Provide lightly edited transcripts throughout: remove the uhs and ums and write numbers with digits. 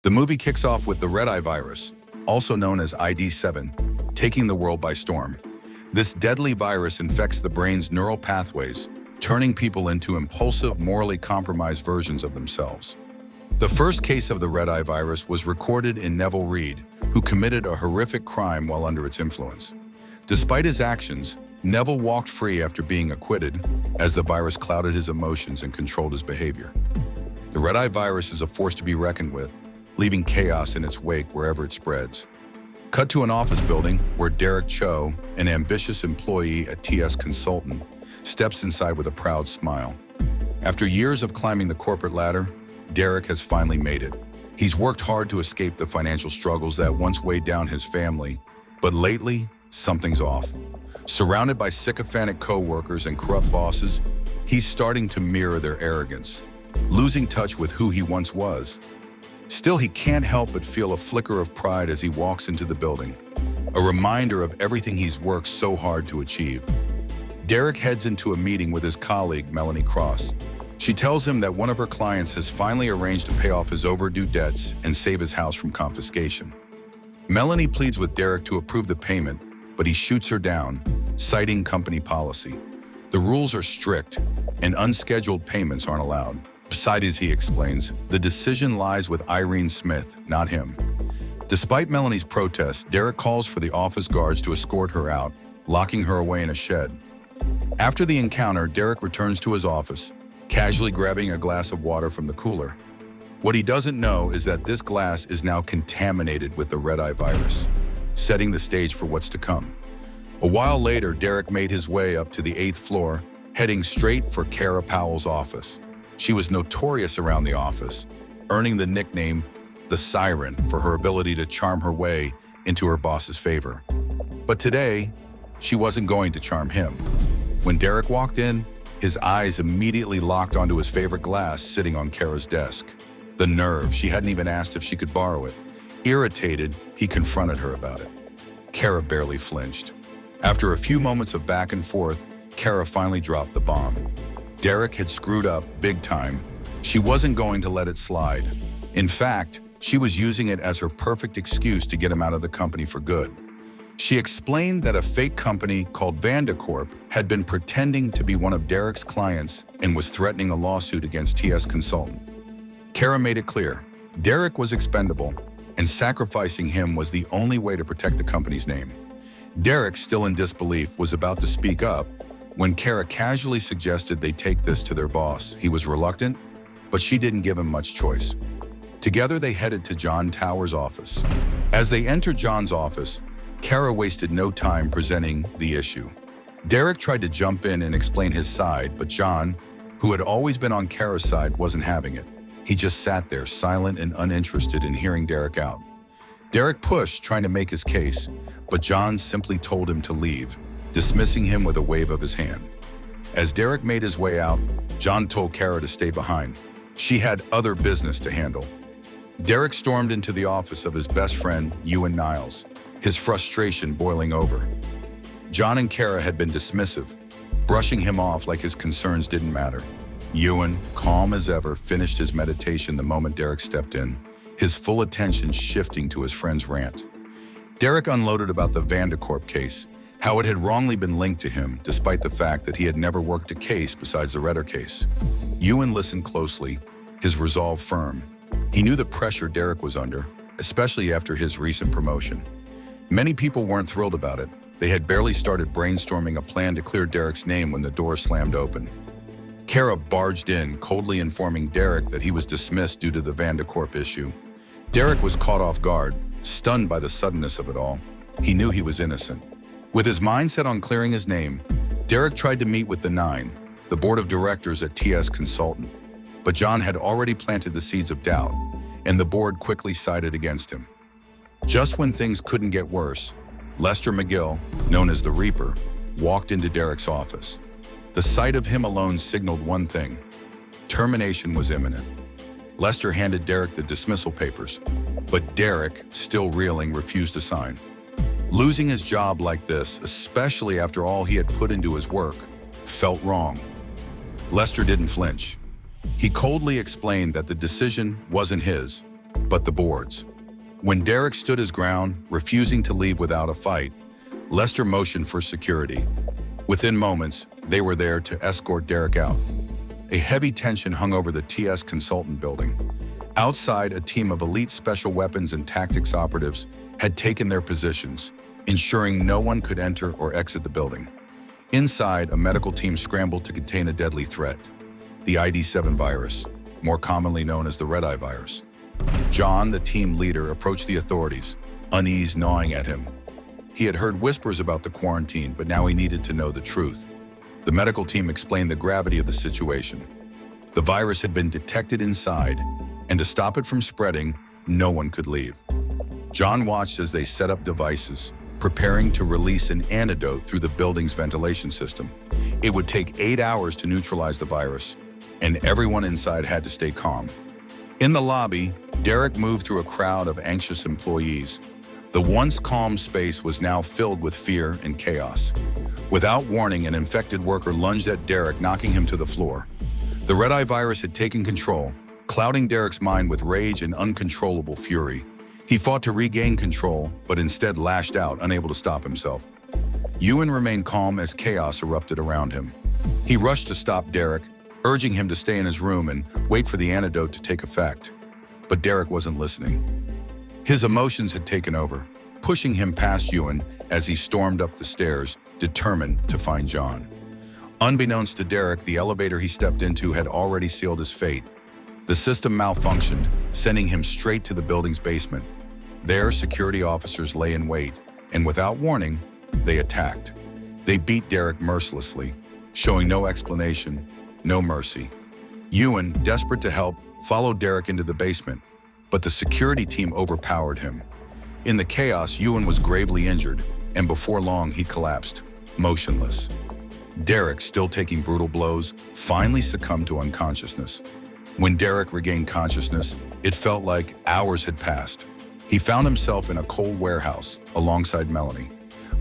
The movie kicks off with the redeye virus, also known as ID7, taking the world by storm. This deadly virus infects the brain's neural pathways, turning people into impulsive, morally compromised versions of themselves. The first case of the redeye virus was recorded in Neville Reed, who committed a horrific crime while under its influence. Despite his actions, Neville walked free after being acquitted, as the virus clouded his emotions and controlled his behavior. The redeye virus is a force to be reckoned with, leaving chaos in its wake wherever it spreads. Cut to an office building where Derek Cho, an ambitious employee at TS Consultant, steps inside with a proud smile. After years of climbing the corporate ladder, Derek has finally made it. He's worked hard to escape the financial struggles that once weighed down his family, but lately, something's off. Surrounded by sycophantic co-workers and corrupt bosses, he's starting to mirror their arrogance, losing touch with who he once was. Still, he can't help but feel a flicker of pride as he walks into the building, a reminder of everything he's worked so hard to achieve. Derek heads into a meeting with his colleague, Melanie. She tells him that one of her clients has finally arranged to pay off his overdue debts and save his house from confiscation. Melanie pleads with Derek to approve the payment, but he shoots her down, citing company policy. The rules are strict, and unscheduled payments aren't allowed. Besides, he explains, the decision lies with Irene Smith, not him. Despite Melanie's protest, Derek calls for the office guards to escort her out, locking her away in a shed. After the encounter, Derek returns to his office, casually grabbing a glass of water from the cooler. What he doesn't know is that this glass is now contaminated with the redeye virus, setting the stage for what's to come. A while later, Derek made his way up to the 8th floor, heading straight for Kara Powell's office. She was notorious around the office, earning the nickname the Siren for her ability to charm her way into her boss's favor. But today, she wasn't going to charm him. When Derek walked in, his eyes immediately locked onto his favorite glass sitting on Kara's desk. The nerve, she hadn't even asked if she could borrow it. Irritated, he confronted her about it. Kara barely flinched. After a few moments of back and forth, Kara finally dropped the bomb. Derek had screwed up big time. She wasn't going to let it slide. In fact, she was using it as her perfect excuse to get him out of the company for good. She explained that a fake company called Vandacorp had been pretending to be one of Derek's clients and was threatening a lawsuit against TS Consultant. Kara made it clear, Derek was expendable, and sacrificing him was the only way to protect the company's name. Derek, still in disbelief, was about to speak up when Kara casually suggested they take this to their boss. He was reluctant, but she didn't give him much choice. Together, they headed to John Tower's office. As they entered John's office, Kara wasted no time presenting the issue. Derek tried to jump in and explain his side, but John, who had always been on Kara's side, wasn't having it. He just sat there, silent and uninterested in hearing Derek out. Derek pushed, trying to make his case, but John simply told him to leave, dismissing him with a wave of his hand. As Derek made his way out, John told Kara to stay behind. She had other business to handle. Derek stormed into the office of his best friend, Ewan Niles, his frustration boiling over. John and Kara had been dismissive, brushing him off like his concerns didn't matter. Ewan, calm as ever, finished his meditation the moment Derek stepped in, his full attention shifting to his friend's rant. Derek unloaded about the Vandacorp case, how it had wrongly been linked to him, despite the fact that he had never worked a case besides the Redder case. Ewan listened closely, his resolve firm. He knew the pressure Derek was under, especially after his recent promotion. Many people weren't thrilled about it. They had barely started brainstorming a plan to clear Derek's name when the door slammed open. Kara barged in, coldly informing Derek that he was dismissed due to the Vandacorp issue. Derek was caught off guard, stunned by the suddenness of it all. He knew he was innocent. With his mind set on clearing his name, Derek tried to meet with the Nine, the board of directors at TS Consultant. But John had already planted the seeds of doubt, and the board quickly sided against him. Just when things couldn't get worse, Lester McGill, known as the Reaper, walked into Derek's office. The sight of him alone signaled one thing: termination was imminent. Lester handed Derek the dismissal papers, but Derek, still reeling, refused to sign. Losing his job like this, especially after all he had put into his work, felt wrong. Lester didn't flinch. He coldly explained that the decision wasn't his. but the boards. When Derek stood his ground, refusing to leave without a fight, Lester motioned for security. Within moments, they were there to escort Derek out. A heavy tension hung over the TS Consultant building. Outside, a team of elite special weapons and tactics operatives had taken their positions, ensuring no one could enter or exit the building. Inside, a medical team scrambled to contain a deadly threat, the ID7 virus, more commonly known as the redeye virus. John, the team leader, approached the authorities, unease gnawing at him. He had heard whispers about the quarantine, but now he needed to know the truth. The medical team explained the gravity of the situation. The virus had been detected inside, and to stop it from spreading, no one could leave. John watched as they set up devices, preparing to release an antidote through the building's ventilation system. It would take 8 hours to neutralize the virus, and everyone inside had to stay calm. In the lobby, Derek moved through a crowd of anxious employees. The once calm space was now filled with fear and chaos. Without warning, an infected worker lunged at Derek, knocking him to the floor. The redeye virus had taken control, clouding Derek's mind with rage and uncontrollable fury. He fought to regain control, but instead lashed out, unable to stop himself. Ewan remained calm as chaos erupted around him. He rushed to stop Derek, urging him to stay in his room and wait for the antidote to take effect. But Derek wasn't listening. His emotions had taken over, pushing him past Ewan as he stormed up the stairs, determined to find John. Unbeknownst to Derek, the elevator he stepped into had already sealed his fate. The system malfunctioned, sending him straight to the building's basement. There, security officers lay in wait, and without warning, they attacked. They beat Derek mercilessly, showing no explanation, no mercy. Ewan, desperate to help, followed Derek into the basement, but the security team overpowered him. In the chaos, Ewan was gravely injured, and before long he collapsed, motionless. Derek, still taking brutal blows, finally succumbed to unconsciousness. When Derek regained consciousness, it felt like hours had passed. He found himself in a cold warehouse alongside Melanie.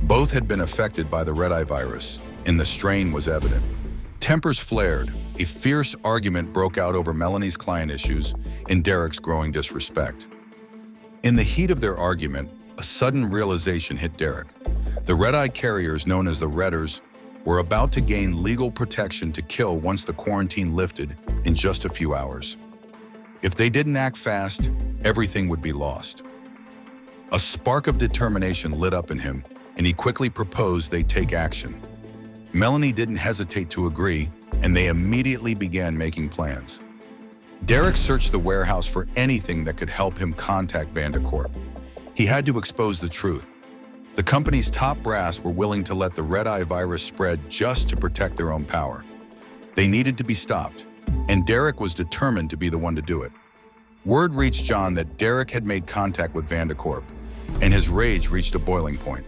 Both had been affected by the redeye virus, and the strain was evident. Tempers flared. A fierce argument broke out over Melanie's client issues and Derek's growing disrespect. In the heat of their argument, a sudden realization hit Derek. The redeye carriers, known as the Redders, were about to gain legal protection to kill once the quarantine lifted in just a few hours. If they didn't act fast, everything would be lost. A spark of determination lit up in him, and he quickly proposed they take action. Melanie didn't hesitate to agree, and they immediately began making plans. Derek searched the warehouse for anything that could help him contact Vandercorp. He had to expose the truth. The company's top brass were willing to let the redeye virus spread just to protect their own power. They needed to be stopped, and Derek was determined to be the one to do it. Word reached John that Derek had made contact with Vandercorp, and his rage reached a boiling point.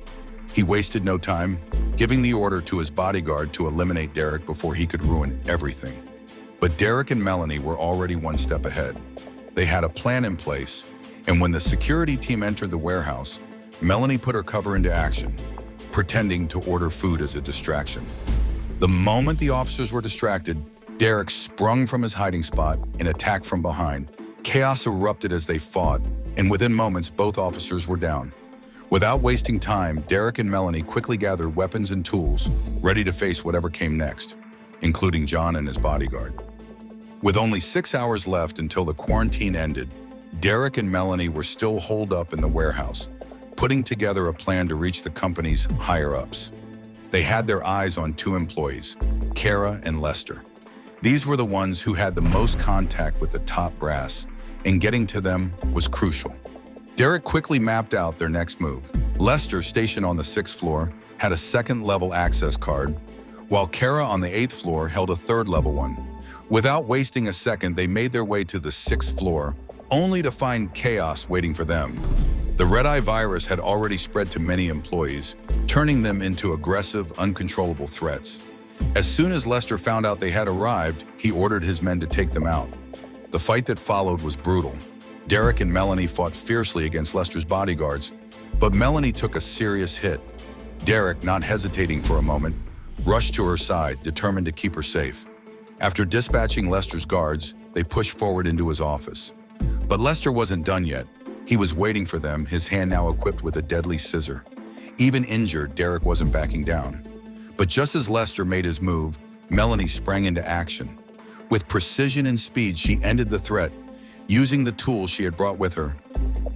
He wasted no time, giving the order to his bodyguard to eliminate Derek before he could ruin everything. But Derek and Melanie were already one step ahead. They had a plan in place, and when the security team entered the warehouse, Melanie put her cover into action, pretending to order food as a distraction. The moment the officers were distracted, Derek sprung from his hiding spot and attacked from behind. Chaos erupted as they fought, and within moments, both officers were down. Without wasting time, Derek and Melanie quickly gathered weapons and tools, ready to face whatever came next, including John and his bodyguard. With only 6 hours left until the quarantine ended, Derek and Melanie were still holed up in the warehouse, putting together a plan to reach the company's higher-ups. They had their eyes on two employees, Kara and Lester. These were the ones who had the most contact with the top brass, and getting to them was crucial. Derek quickly mapped out their next move. Lester, stationed on the 6th floor, had a second-level access card, while Kara on the 8th floor held a third-level one. Without wasting a second, they made their way to the 6th floor, only to find chaos waiting for them. The redeye virus had already spread to many employees, turning them into aggressive, uncontrollable threats. As soon as Lester found out they had arrived, he ordered his men to take them out. The fight that followed was brutal. Derek and Melanie fought fiercely against Lester's bodyguards, but Melanie took a serious hit. Derek, not hesitating for a moment, rushed to her side, determined to keep her safe. After dispatching Lester's guards, they pushed forward into his office. But Lester wasn't done yet. He was waiting for them, his hand now equipped with a deadly scissor. Even injured, Derek wasn't backing down. But just as Lester made his move, Melanie sprang into action. With precision and speed, she ended the threat, using the tools she had brought with her.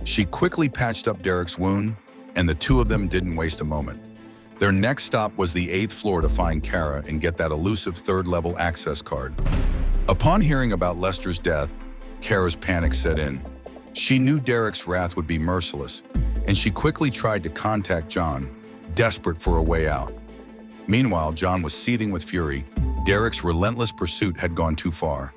She quickly patched up Derek's wound, and the two of them didn't waste a moment. Their next stop was the 8th floor to find Kara and get that elusive 3rd-level access card. Upon hearing about Lester's death, Kara's panic set in. She knew Derek's wrath would be merciless, and she quickly tried to contact John, desperate for a way out. Meanwhile, John was seething with fury. Derek's relentless pursuit had gone too far.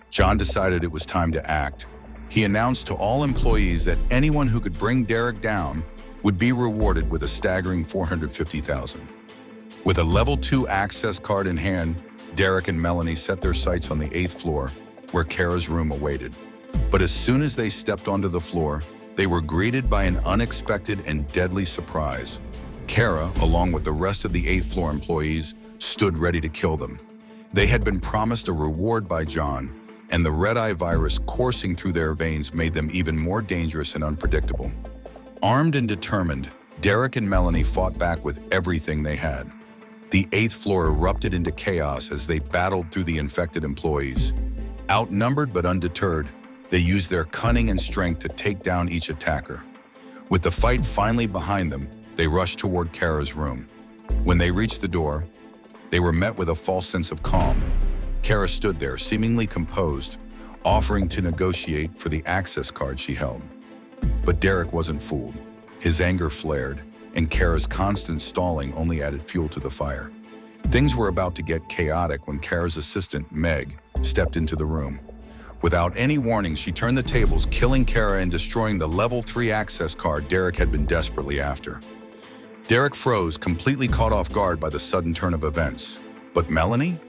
John decided it was time to act. He announced to all employees that anyone who could bring Derek down would be rewarded with a staggering $450,000. With a level 2 access card in hand, Derek and Melanie set their sights on the 8th floor, where Kara's room awaited. But as soon as they stepped onto the floor, they were greeted by an unexpected and deadly surprise. Kara, along with the rest of the 8th floor employees, stood ready to kill them. They had been promised a reward by John, and the redeye virus coursing through their veins made them even more dangerous and unpredictable. Armed and determined, Derek and Melanie fought back with everything they had. The 8th floor erupted into chaos as they battled through the infected employees. Outnumbered but undeterred, they used their cunning and strength to take down each attacker. With the fight finally behind them, they rushed toward Kara's room. When they reached the door, they were met with a false sense of calm. Kara stood there, seemingly composed, offering to negotiate for the access card she held. But Derek wasn't fooled. His anger flared, and Kara's constant stalling only added fuel to the fire. Things were about to get chaotic when Kara's assistant, Meg, stepped into the room. Without any warning, she turned the tables, killing Kara and destroying the level 3 access card Derek had been desperately after. Derek froze, completely caught off guard by the sudden turn of events. But Melanie?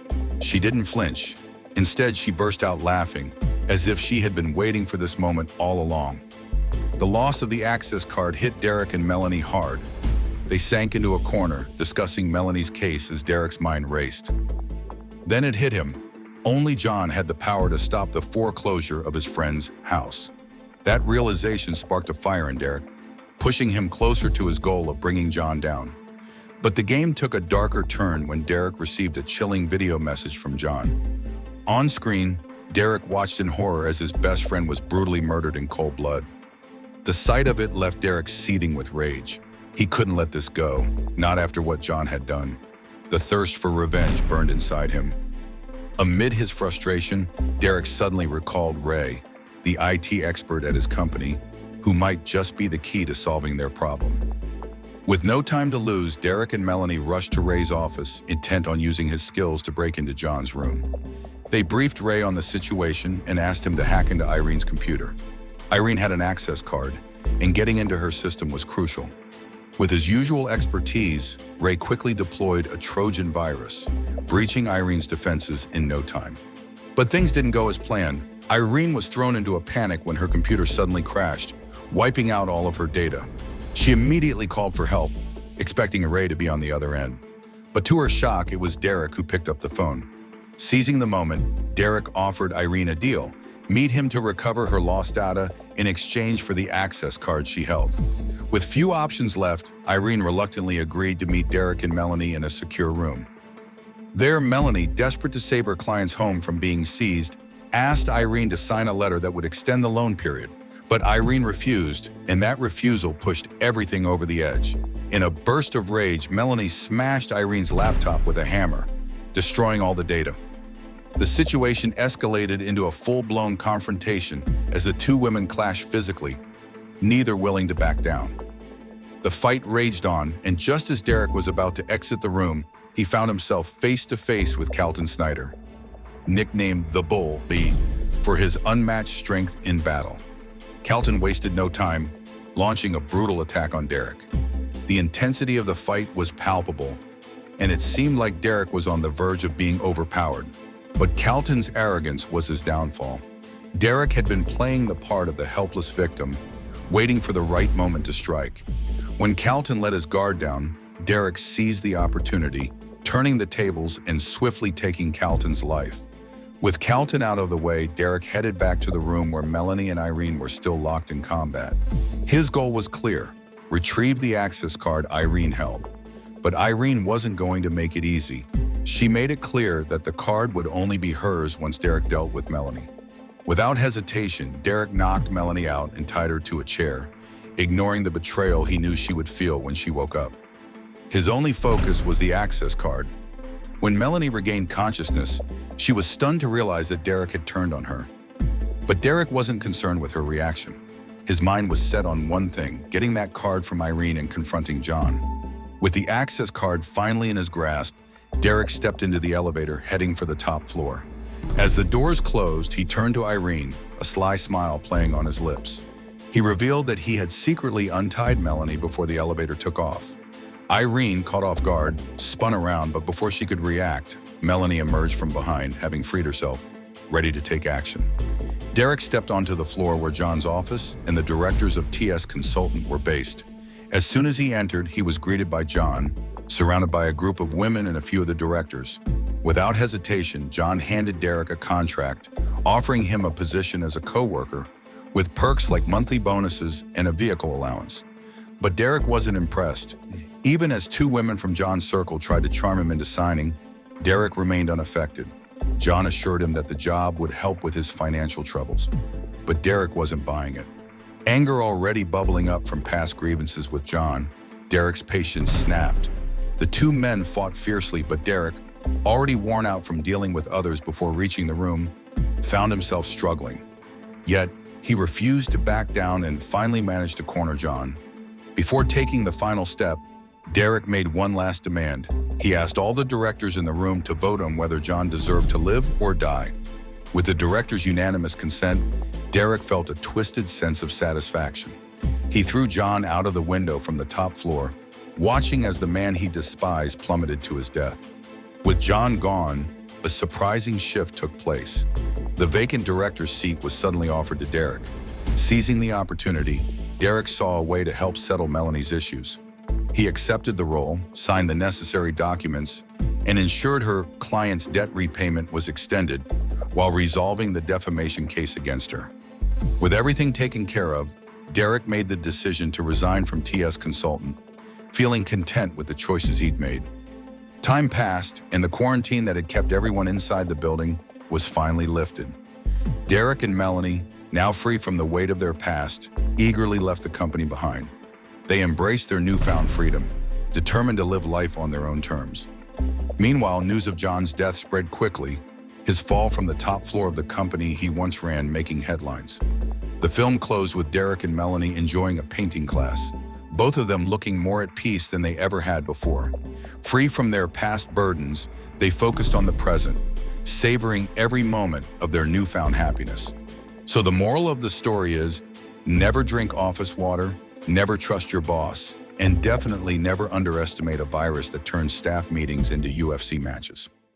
She didn't flinch. Instead, she burst out laughing, as if she had been waiting for this moment all along. The loss of the access card hit Derek and Melanie hard. They sank into a corner, discussing Melanie's case as Derek's mind raced. Then it hit him. Only John had the power to stop the foreclosure of his friend's house. That realization sparked a fire in Derek, pushing him closer to his goal of bringing John down. But the game took a darker turn when Derek received a chilling video message from John. On screen, Derek watched in horror as his best friend was brutally murdered in cold blood. The sight of it left Derek seething with rage. He couldn't let this go, not after what John had done. The thirst for revenge burned inside him. Amid his frustration, Derek suddenly recalled Ray, the IT expert at his company, who might just be the key to solving their problem. With no time to lose, Derek and Melanie rushed to Ray's office, intent on using his skills to break into John's room. They briefed Ray on the situation and asked him to hack into Irene's computer. Irene had an access card, and getting into her system was crucial. With his usual expertise, Ray quickly deployed a Trojan virus, breaching Irene's defenses in no time. But things didn't go as planned. Irene was thrown into a panic when her computer suddenly crashed, wiping out all of her data. She immediately called for help, expecting Ray to be on the other end. But to her shock, it was Derek who picked up the phone. Seizing the moment, Derek offered Irene a deal: meet him to recover her lost data in exchange for the access card she held. With few options left, Irene reluctantly agreed to meet Derek and Melanie in a secure room. There, Melanie, desperate to save her client's home from being seized, asked Irene to sign a letter that would extend the loan period. But Irene refused, and that refusal pushed everything over the edge. In a burst of rage, Melanie smashed Irene's laptop with a hammer, destroying all the data. The situation escalated into a full-blown confrontation as the two women clashed physically, neither willing to back down. The fight raged on, and just as Derek was about to exit the room, he found himself face-to-face with Calton Snyder, nicknamed the Bull for his unmatched strength in battle. Calton wasted no time, launching a brutal attack on Derek. The intensity of the fight was palpable, and it seemed like Derek was on the verge of being overpowered. But Calton's arrogance was his downfall. Derek had been playing the part of the helpless victim, waiting for the right moment to strike. When Calton let his guard down, Derek seized the opportunity, turning the tables and swiftly taking Calton's life. With Calton out of the way, Derek headed back to the room where Melanie and Irene were still locked in combat. His goal was clear: retrieve the access card Irene held. But Irene wasn't going to make it easy. She made it clear that the card would only be hers once Derek dealt with Melanie. Without hesitation, Derek knocked Melanie out and tied her to a chair, ignoring the betrayal he knew she would feel when she woke up. His only focus was the access card. When Melanie regained consciousness, she was stunned to realize that Derek had turned on her. But Derek wasn't concerned with her reaction. His mind was set on one thing: getting that card from Irene and confronting John. With the access card finally in his grasp, Derek stepped into the elevator, heading for the top floor. As the doors closed, he turned to Irene, a sly smile playing on his lips. He revealed that he had secretly untied Melanie before the elevator took off. Irene, caught off guard, spun around, but before she could react, Melanie emerged from behind, having freed herself, ready to take action. Derek stepped onto the floor where John's office and the directors of TS Consultant were based. As soon as he entered, he was greeted by John, surrounded by a group of women and a few of the directors. Without hesitation, John handed Derek a contract, offering him a position as a co-worker, with perks like monthly bonuses and a vehicle allowance. But Derek wasn't impressed. Even as two women from John's circle tried to charm him into signing, Derek remained unaffected. John assured him that the job would help with his financial troubles, but Derek wasn't buying it. Anger already bubbling up from past grievances with John, Derek's patience snapped. The two men fought fiercely, but Derek, already worn out from dealing with others before reaching the room, found himself struggling. Yet, he refused to back down and finally managed to corner John. Before taking the final step, Derek made one last demand. He asked all the directors in the room to vote on whether John deserved to live or die. With the directors' unanimous consent, Derek felt a twisted sense of satisfaction. He threw John out of the window from the top floor, watching as the man he despised plummeted to his death. With John gone, a surprising shift took place. The vacant director's seat was suddenly offered to Derek. Seizing the opportunity, Derek saw a way to help settle Melanie's issues. He accepted the role, signed the necessary documents, and ensured her client's debt repayment was extended while resolving the defamation case against her. With everything taken care of, Derek made the decision to resign from TS Consultant, feeling content with the choices he'd made. Time passed, and the quarantine that had kept everyone inside the building was finally lifted. Derek and Melanie, now free from the weight of their past, eagerly left the company behind. They embraced their newfound freedom, determined to live life on their own terms. Meanwhile, news of John's death spread quickly, his fall from the top floor of the company he once ran making headlines. The film closed with Derek and Melanie enjoying a painting class, both of them looking more at peace than they ever had before. Free from their past burdens, they focused on the present, savoring every moment of their newfound happiness. So the moral of the story is, never drink office water, never trust your boss, and definitely never underestimate a virus that turns staff meetings into UFC matches.